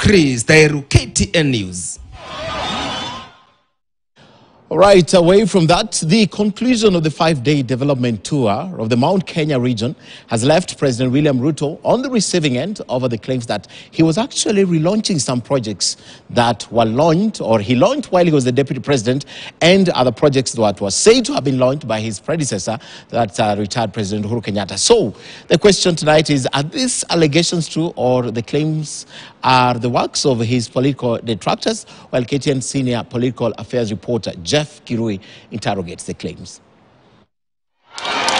Chris Tairu, KTN News. All right, away from that, the conclusion of the 5-day development tour of the Mount Kenya region has left President William Ruto on the receiving end over the claims that he was actually relaunching some projects that were launched, or he launched while he was the deputy president, and other projects that were said to have been launched by his predecessor, that retired President Uhuru Kenyatta. So the question tonight is, are these allegations true, or the claims are the works of his political detractors? While KTN senior political affairs reporter Jeff Kirui interrogates the claims.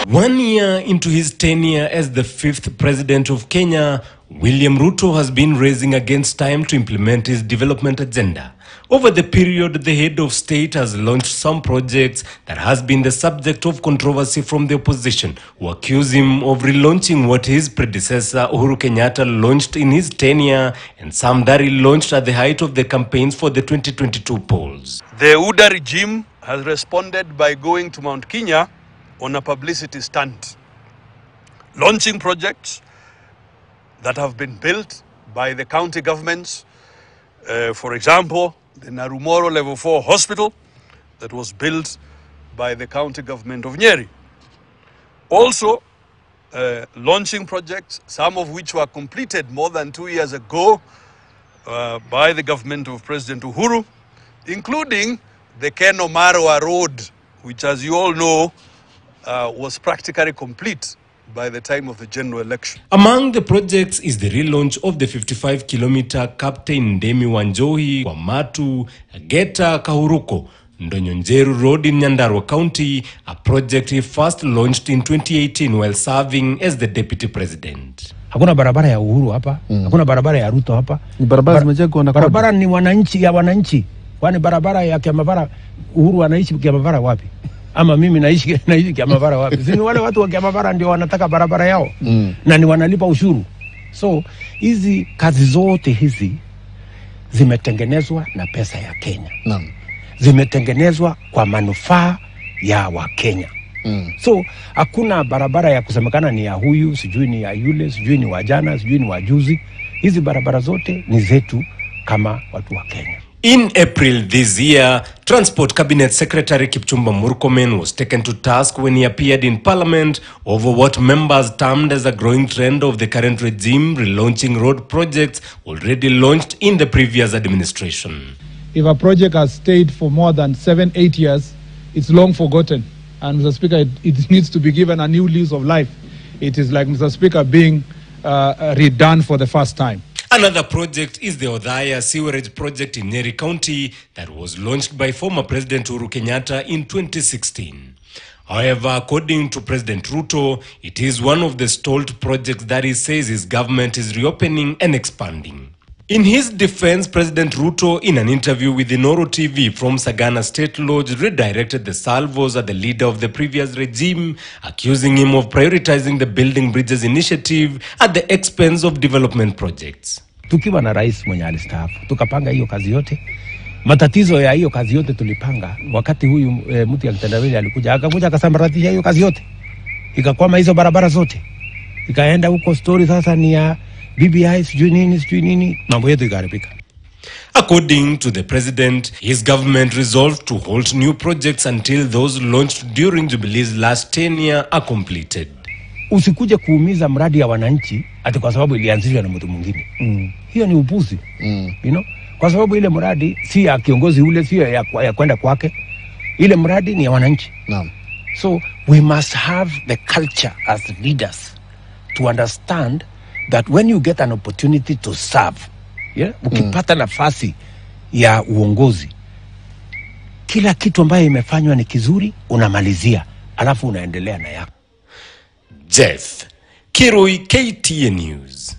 1 year into his tenure as the 5th president of Kenya, William Ruto has been racing against time to implement his development agenda. Over the period, the head of state has launched some projects that has been the subject of controversy from the opposition, who accuse him of relaunching what his predecessor Uhuru Kenyatta launched in his tenure, and some that he launched at the height of the campaigns for the 2022 polls. The UDA regime has responded by going to Mount Kenya on a publicity stunt, launching projects that have been built by the county governments. For example, the Narumoro Level 4 hospital that was built by the county government of Nyeri. Also, launching projects, some of which were completed more than 2 years ago by the government of President Uhuru, including the Keno Marwa Road, which, as you all know, was practically complete by the time of the general election. Among the projects is the relaunch of the 55-kilometer Captain Ndemi Wanjohi, Wamatu, Geta, Kahuruko, Ndonyonjeru Road in Nyandarua County, a project he first launched in 2018 while serving as the deputy president. Hakuna barabara ya Uhuru hapa, hakuna barabara ya Ruto hapa. Ni barabara zimejengwa na barabara ni wananchi ya wananchi. Kwani barabara ya Kiamavara, Uhuru anaishi Kiamavara wapi? Ama mimi naishi Kiamavara wapi? Sini wale watu wa Kiamavara ndio wanataka barabara yao. Na ni wanalipa ushuru. So hizi kazi zote hizi zimetengenezwa na pesa ya Kenya. Zimetengenezwa kwa manufaa ya Wakenya. So hakuna barabara ya kusemekana ni ya huyu, sijui ni ya yule, sijui ni wajana, sijui ni wajuzi. Hizi barabara zote ni zetu kama watu wa Kenya. In April this year, Transport Cabinet Secretary Kipchumba Murkomen was taken to task when he appeared in Parliament over what members termed as a growing trend of the current regime relaunching road projects already launched in the previous administration. If a project has stayed for more than 7-8 years, it's long forgotten. And Mr. Speaker, it needs to be given a new lease of life. It is like, Mr. Speaker, being redone for the first time. Another project is the Odhaya sewerage project in Nyeri County that was launched by former President Uhuru Kenyatta in 2016. However, according to President Ruto, it is one of the stalled projects that he says his government is reopening and expanding. In his defense, President Ruto, in an interview with Inoro TV from Sagana State Lodge, redirected the salvos at the leader of the previous regime, accusing him of prioritizing the Building Bridges initiative at the expense of development projects. Tukiwa na rais mwenye alistaafu, tukapanga hiyo kazi yote. Matatizo ya hiyo kazi yote tulipanga. Wakati huyu mtu ya kitendawili alikuja, akakuja akasambaratisha hiyo kazi yote. Ikakwama hizo barabara zote. Ikaenda huko story sasa ni ya BBI, sijui nini, mambo yetu ikaribika. According to the president, his government resolved to halt new projects until those launched during Jubilee's last tenure are completed. Usikuje kuumiza mradi ya wananchi ati kwa sababu ilianzishwa na mtu mwingine. Hiyo ni upuzi. You know? Kwa sababu ile mradi si ya kiongozi ule, si ya kwenda kwake. Ile mradi ni ya wananchi. So we must have the culture as leaders to understand that when you get an opportunity to serve, ukipata nafasi ya uongozi, kila kitu ambayo imefanywa ni kizuri, unamalizia, alafu unaendelea na yako. Jeff Kirui, KTN News.